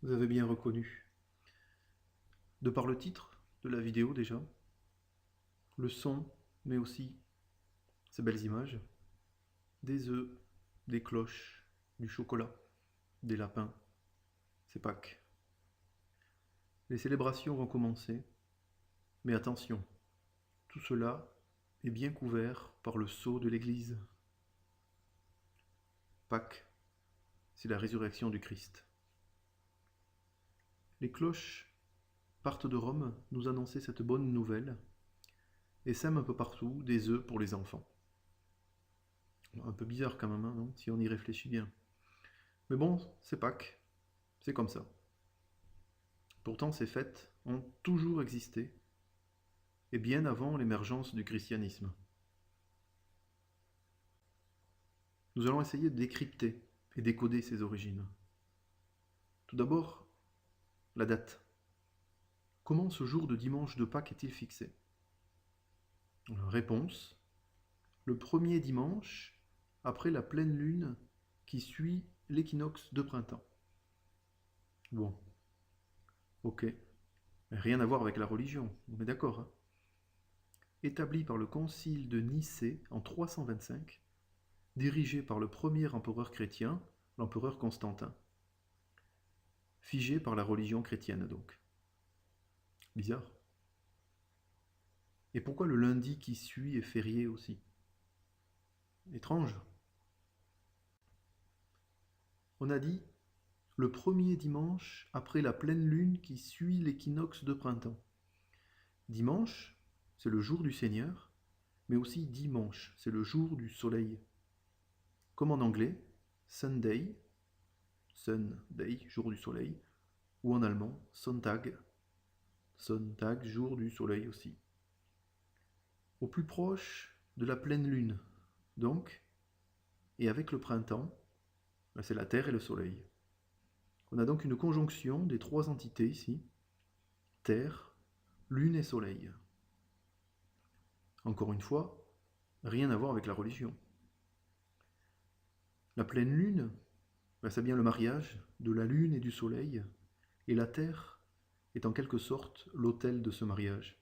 Vous avez bien reconnu. De par le titre de la vidéo déjà, le son, mais aussi ces belles images, des œufs, des cloches, du chocolat, des lapins, c'est Pâques. Les célébrations vont commencer, mais attention, tout cela est bien couvert par le sceau de l'Église. Pâques, c'est la résurrection du Christ. Les cloches partent de Rome nous annoncer cette bonne nouvelle et sèment un peu partout des œufs pour les enfants. Un peu bizarre quand même, hein, non, si on y réfléchit bien. Mais bon, c'est Pâques, c'est comme ça. Pourtant, ces fêtes ont toujours existé, et bien avant l'émergence du christianisme. Nous allons essayer de décrypter et décoder ces origines. Tout d'abord, la date. Comment ce jour de dimanche de Pâques est-il fixé? Réponse, le premier dimanche après la pleine lune qui suit l'équinoxe de printemps. Bon, ok, rien à voir avec la religion, on est d'accord, hein? Établi par le concile de Nicée en 325, dirigé par le premier empereur chrétien, l'empereur Constantin. Figé par la religion chrétienne donc. Bizarre. Et pourquoi le lundi qui suit est férié aussi? Étrange. On a dit le premier dimanche après la pleine lune qui suit l'équinoxe de printemps. Dimanche, c'est le jour du Seigneur, mais aussi dimanche, c'est le jour du soleil. Comme en anglais, Sunday, Sunday, jour du soleil, ou en allemand, Sonntag, Sonntag, jour du soleil aussi. Au plus proche de la pleine lune, donc, et avec le printemps, c'est la Terre et le Soleil. On a donc une conjonction des trois entités ici, Terre, Lune et Soleil. Encore une fois, rien à voir avec la religion. La pleine lune, c'est bien le mariage de la Lune et du Soleil, et la Terre est en quelque sorte l'autel de ce mariage.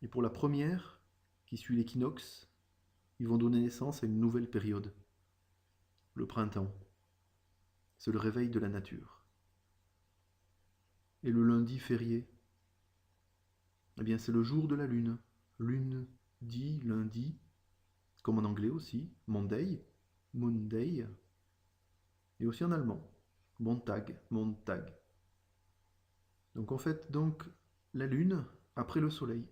Et pour la première, qui suit l'équinoxe, ils vont donner naissance à une nouvelle période, le printemps. C'est le réveil de la nature. Et le lundi férié, eh bien c'est le jour de la lune. Lune dit lundi, comme en anglais aussi, Monday, Monday, et aussi en allemand, Montag, Montag. Donc on fête donc la lune après le soleil.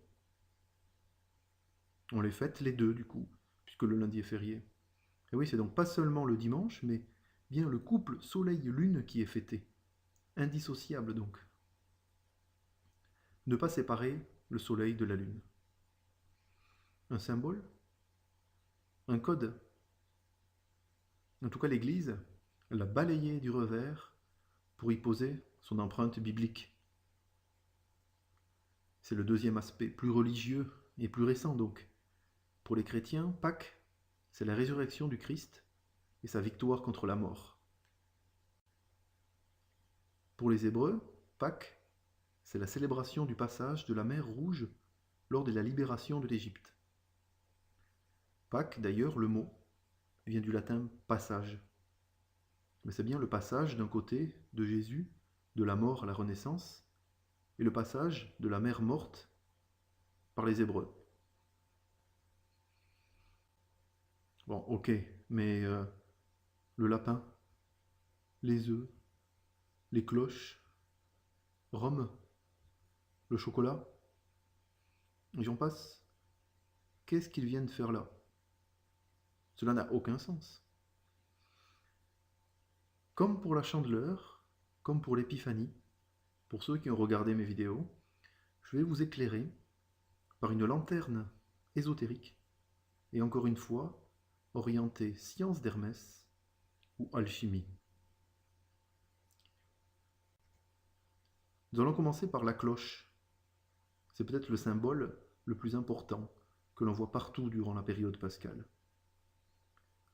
On les fête les deux du coup, puisque le lundi est férié. Et oui, c'est donc pas seulement le dimanche, mais bien le couple soleil-lune qui est fêté. Indissociable donc. Ne pas séparer le soleil de la lune. Un symbole? Un code? En tout cas, l'Église l'a balayé du revers pour y poser son empreinte biblique. C'est le deuxième aspect, plus religieux et plus récent donc. Pour les chrétiens, Pâques, c'est la résurrection du Christ et sa victoire contre la mort. Pour les Hébreux, Pâques, c'est la célébration du passage de la mer Rouge lors de la libération de l'Égypte. Pâques, d'ailleurs, le mot vient du latin passage. Mais c'est bien le passage d'un côté de Jésus, de la mort à la renaissance, et le passage de la mer morte par les Hébreux. Bon, ok, mais le lapin, les œufs, les cloches, Rome, le chocolat, et j'en passe. Qu'est-ce qu'ils viennent faire là? Cela n'a aucun sens. Comme pour la Chandeleur, comme pour l'Épiphanie, pour ceux qui ont regardé mes vidéos, je vais vous éclairer par une lanterne ésotérique, et encore une fois, orientée science d'Hermès ou alchimie. Nous allons commencer par la cloche. C'est peut-être le symbole le plus important que l'on voit partout durant la période pascale.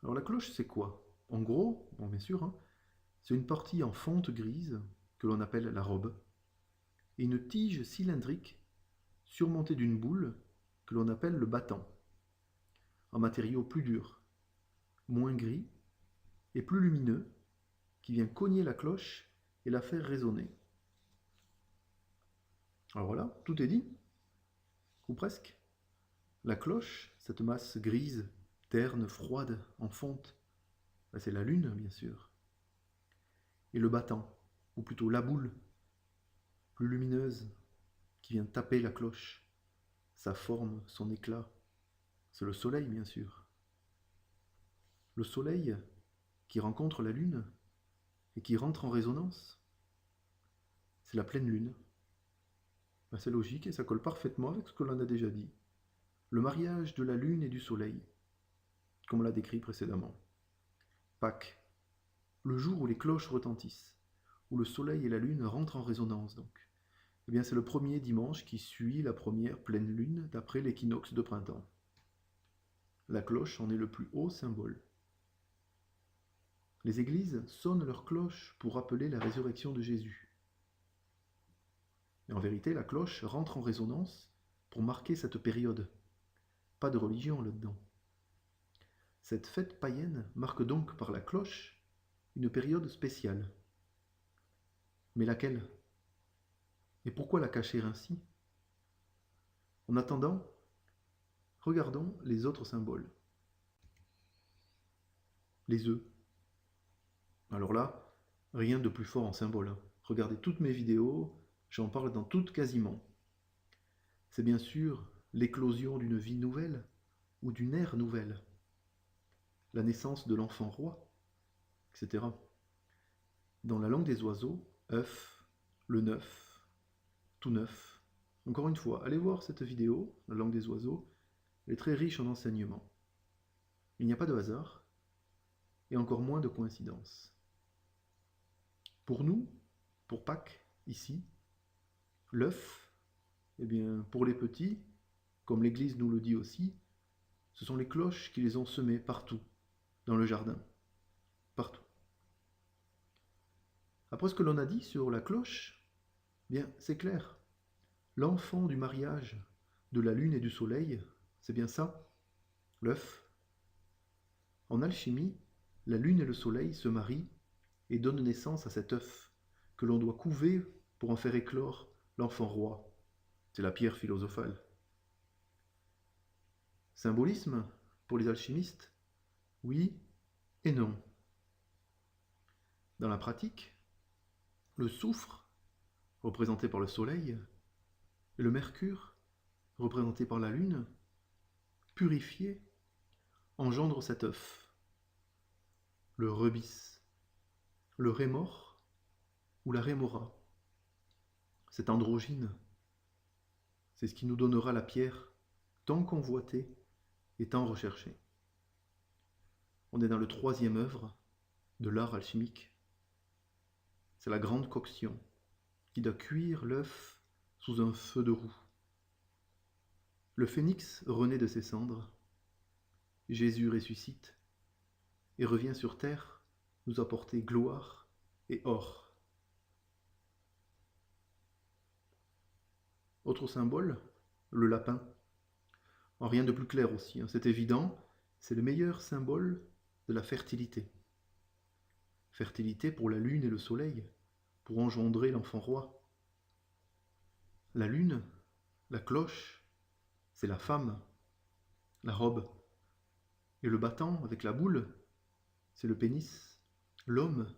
Alors la cloche, c'est quoi? En gros, bon, bien sûr, hein, C'est une partie en fonte grise que l'on appelle la robe, et une tige cylindrique surmontée d'une boule que l'on appelle le battant, en matériau plus dur, moins gris et plus lumineux, qui vient cogner la cloche et la faire résonner. Alors voilà, tout est dit, ou presque. La cloche, cette masse grise, terne, froide, en fonte, c'est la lune, bien sûr. Et le battant, ou plutôt la boule, plus lumineuse, qui vient taper la cloche, sa forme, son éclat, c'est le soleil, bien sûr. Le soleil qui rencontre la lune et qui rentre en résonance, c'est la pleine lune. C'est logique et ça colle parfaitement avec ce que l'on a déjà dit. Le mariage de la lune et du soleil, comme on l'a décrit précédemment. Pâques, le jour où les cloches retentissent, où le soleil et la lune rentrent en résonance donc. Eh bien c'est le premier dimanche qui suit la première pleine lune d'après l'équinoxe de printemps. La cloche en est le plus haut symbole. Les églises sonnent leurs cloches pour rappeler la résurrection de Jésus. Et en vérité, la cloche rentre en résonance pour marquer cette période. Pas de religion là-dedans. Cette fête païenne marque donc par la cloche une période spéciale. Mais laquelle? Et pourquoi la cacher ainsi? En attendant, regardons les autres symboles. Les œufs. Alors là, rien de plus fort en symbole. Regardez toutes mes vidéos, j'en parle dans toutes quasiment. C'est bien sûr l'éclosion d'une vie nouvelle ou d'une ère nouvelle, la naissance de l'enfant roi, etc. Dans la langue des oiseaux, œuf, le neuf, tout neuf. Encore une fois, allez voir cette vidéo, la langue des oiseaux, elle est très riche en enseignements. Il n'y a pas de hasard, et encore moins de coïncidence. Pour nous, pour Pâques, ici, l'œuf, eh bien, pour les petits, comme l'Église nous le dit aussi, ce sont les cloches qui les ont semés partout, dans le jardin, partout. Après ce que l'on a dit sur la cloche, eh bien, c'est clair. L'enfant du mariage de la lune et du soleil, c'est bien ça, l'œuf. En alchimie, la lune et le soleil se marient et donnent naissance à cet œuf que l'on doit couver pour en faire éclore l'enfant roi. C'est la pierre philosophale. Symbolisme pour les alchimistes? Oui et non. Dans la pratique, le soufre, représenté par le soleil, et le mercure, représenté par la lune, purifié, engendre cet œuf, le rebis, le rémor ou la rémora. Cette androgyne, c'est ce qui nous donnera la pierre tant convoitée et tant recherchée. On est dans le troisième œuvre de l'art alchimique. C'est la grande coction qui doit cuire l'œuf sous un feu de roue. Le phénix renaît de ses cendres, Jésus ressuscite et revient sur terre nous apporter gloire et or. Autre symbole, le lapin. Rien de plus clair aussi, c'est évident, c'est le meilleur symbole de la fertilité. Fertilité pour la lune et le soleil, pour engendrer l'enfant roi. La lune, la cloche, c'est la femme, la robe. Et le battant avec la boule, c'est le pénis, l'homme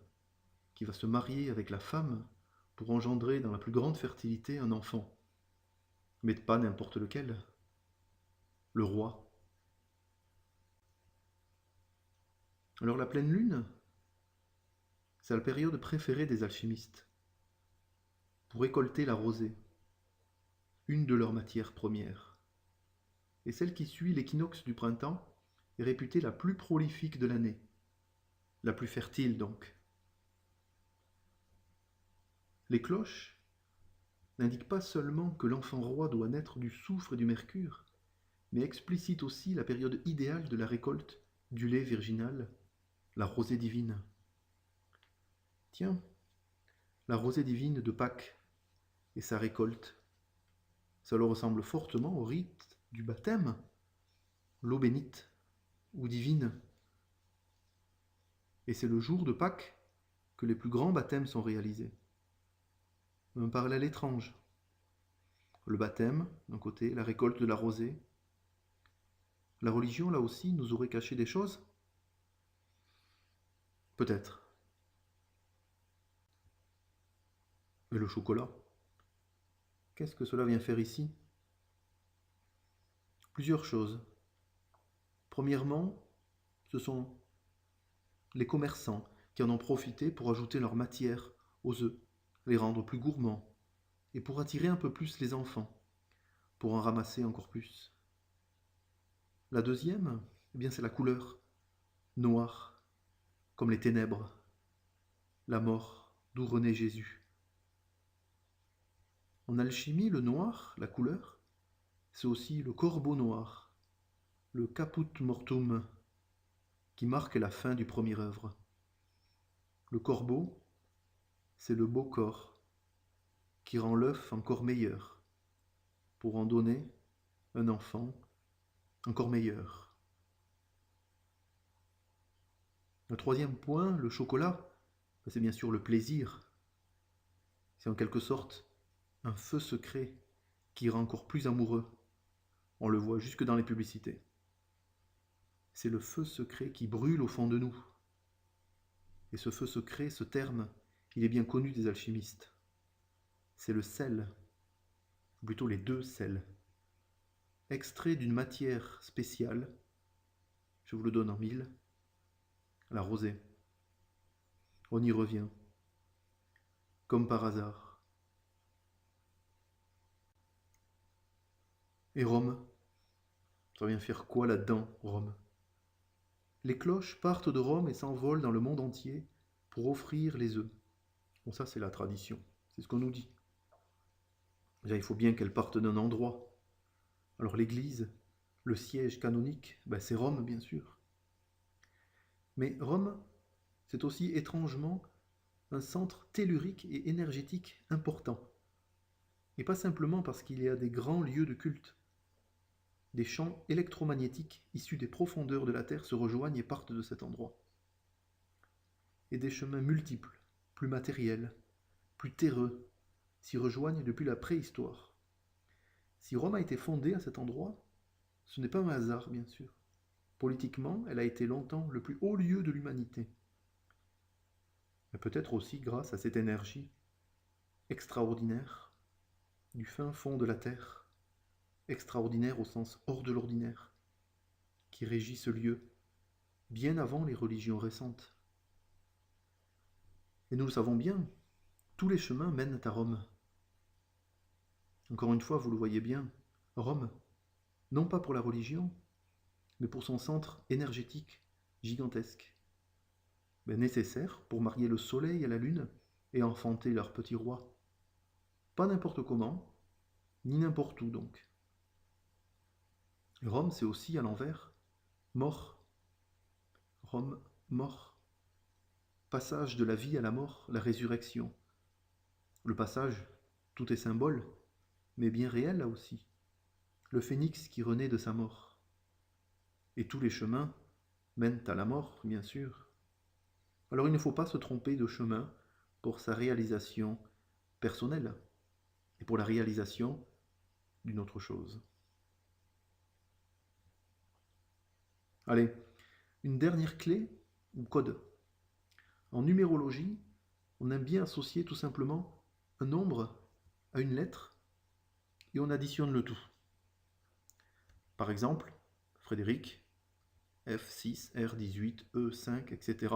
qui va se marier avec la femme pour engendrer dans la plus grande fertilité un enfant. Mais pas n'importe lequel, le roi. Alors la pleine lune, c'est la période préférée des alchimistes pour récolter la rosée, une de leurs matières premières. Et celle qui suit l'équinoxe du printemps est réputée la plus prolifique de l'année, la plus fertile donc. Les cloches n'indiquent pas seulement que l'enfant roi doit naître du soufre et du mercure, mais explicitent aussi la période idéale de la récolte du lait virginal, la rosée divine. Tiens, la rosée divine de Pâques et sa récolte, ça leur ressemble fortement au rite du baptême, l'eau bénite ou divine. Et c'est le jour de Pâques que les plus grands baptêmes sont réalisés. Un parallèle étrange. Le baptême, d'un côté, la récolte de la rosée. La religion, là aussi, nous aurait caché des choses? Peut-être. Et le chocolat? Qu'est-ce que cela vient faire ici? Plusieurs choses. Premièrement, ce sont les commerçants qui en ont profité pour ajouter leur matière aux œufs, les rendre plus gourmands, et pour attirer un peu plus les enfants, pour en ramasser encore plus. La deuxième, eh bien, c'est la couleur, noire, comme les ténèbres, la mort, d'où renaît Jésus. En alchimie, le noir, la couleur, c'est aussi le corbeau noir, le caput mortuum, qui marque la fin du premier œuvre. Le corbeau, c'est le beau corps, qui rend l'œuf encore meilleur, pour en donner un enfant encore meilleur. Le troisième point, le chocolat, c'est bien sûr le plaisir. C'est en quelque sorte un feu secret qui rend encore plus amoureux. On le voit jusque dans les publicités. C'est le feu secret qui brûle au fond de nous. Et ce feu secret, ce terme, il est bien connu des alchimistes. C'est le sel, ou plutôt les deux sels, extrait d'une matière spéciale, je vous le donne en mille, la rosée. On y revient, comme par hasard. Et Rome, ça vient faire quoi là-dedans, Rome? Les cloches partent de Rome et s'envolent dans le monde entier pour offrir les œufs. Bon, ça c'est la tradition, c'est ce qu'on nous dit. Déjà, il faut bien qu'elles partent d'un endroit. Alors l'église, le siège canonique, c'est Rome bien sûr. Mais Rome, c'est aussi étrangement un centre tellurique et énergétique important. Et pas simplement parce qu'il y a des grands lieux de culte. Des champs électromagnétiques issus des profondeurs de la Terre se rejoignent et partent de cet endroit. Et des chemins multiples, plus matériels, plus terreux, s'y rejoignent depuis la préhistoire. Si Rome a été fondée à cet endroit, ce n'est pas un hasard, bien sûr. Politiquement, elle a été longtemps le plus haut lieu de l'humanité. Mais peut-être aussi grâce à cette énergie extraordinaire du fin fond de la Terre, extraordinaire au sens hors de l'ordinaire, qui régit ce lieu, bien avant les religions récentes. Et nous le savons bien, tous les chemins mènent à Rome. Encore une fois, vous le voyez bien, Rome, non pas pour la religion, mais pour son centre énergétique gigantesque, nécessaire pour marier le soleil à la lune et enfanter leur petit roi. Pas n'importe comment, ni n'importe où donc. Rome, c'est aussi à l'envers, mort. Rome, mort. Passage de la vie à la mort, la résurrection. Le passage, tout est symbole, mais bien réel là aussi. Le phénix qui renaît de sa mort. Et tous les chemins mènent à la mort, bien sûr. Alors il ne faut pas se tromper de chemin pour sa réalisation personnelle et pour la réalisation d'une autre chose. Allez, une dernière clé ou code. En numérologie, on aime bien associer tout simplement un nombre à une lettre et on additionne le tout. Par exemple, Frédéric, F6, R18, E5, etc.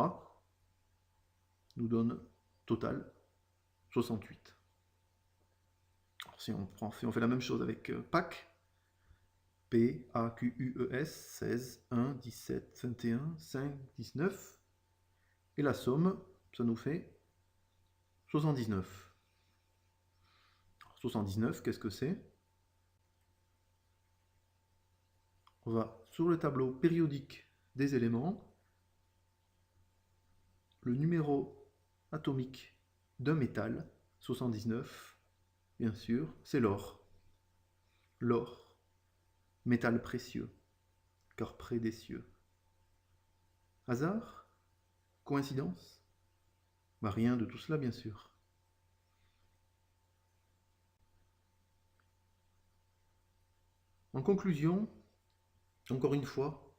nous donne total 68. Alors, si on fait la même chose avec Pâques, P, A, Q, U, E, S, 16, 1, 17, 21, 5, 19, et la somme, ça nous fait 79. Alors, 79, qu'est-ce que c'est? On va sur le tableau périodique des éléments, le numéro atomique d'un métal, 79, bien sûr, c'est l'or. L'or, métal précieux, car près des cieux. Hasard? Coïncidence? Rien de tout cela, bien sûr. En conclusion, encore une fois,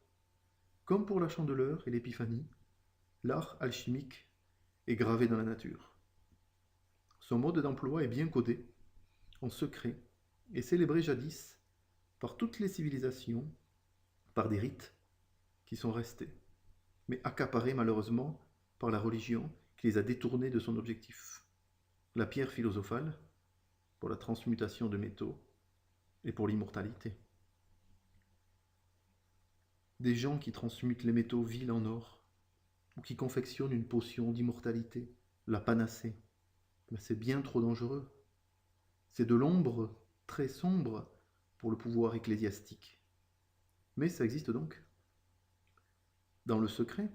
comme pour la Chandeleur et l'Épiphanie, l'art alchimique est gravé dans la nature. Son mode d'emploi est bien codé, en secret, et célébré jadis par toutes les civilisations, par des rites qui sont restés, mais accaparés malheureusement par la religion qui les a détournés de son objectif. La pierre philosophale, pour la transmutation de métaux et pour l'immortalité. Des gens qui transmutent les métaux vils en or, ou qui confectionnent une potion d'immortalité, la panacée. Mais c'est bien trop dangereux. C'est de l'ombre très sombre pour le pouvoir ecclésiastique. Mais ça existe donc. Dans le secret,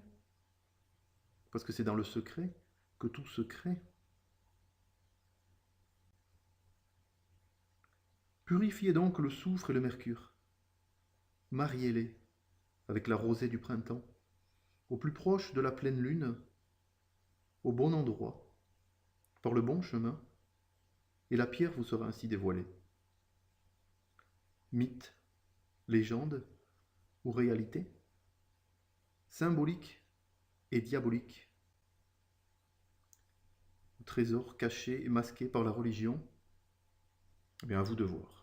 parce que c'est dans le secret que tout se crée. Purifiez donc le soufre et le mercure. Mariez-les avec la rosée du printemps, au plus proche de la pleine lune, au bon endroit, par le bon chemin, et la pierre vous sera ainsi dévoilée. Mythe, légende ou réalité, symbolique et diabolique, trésor caché et masqué par la religion, eh bien à vous de voir.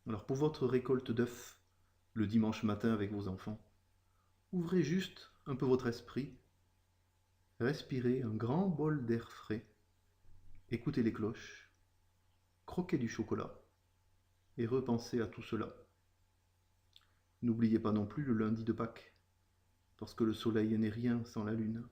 Alors pour votre récolte d'œufs, le dimanche matin avec vos enfants, ouvrez juste un peu votre esprit, respirez un grand bol d'air frais, écoutez les cloches, croquez du chocolat et repensez à tout cela. N'oubliez pas non plus le lundi de Pâques, parce que le soleil n'est rien sans la lune.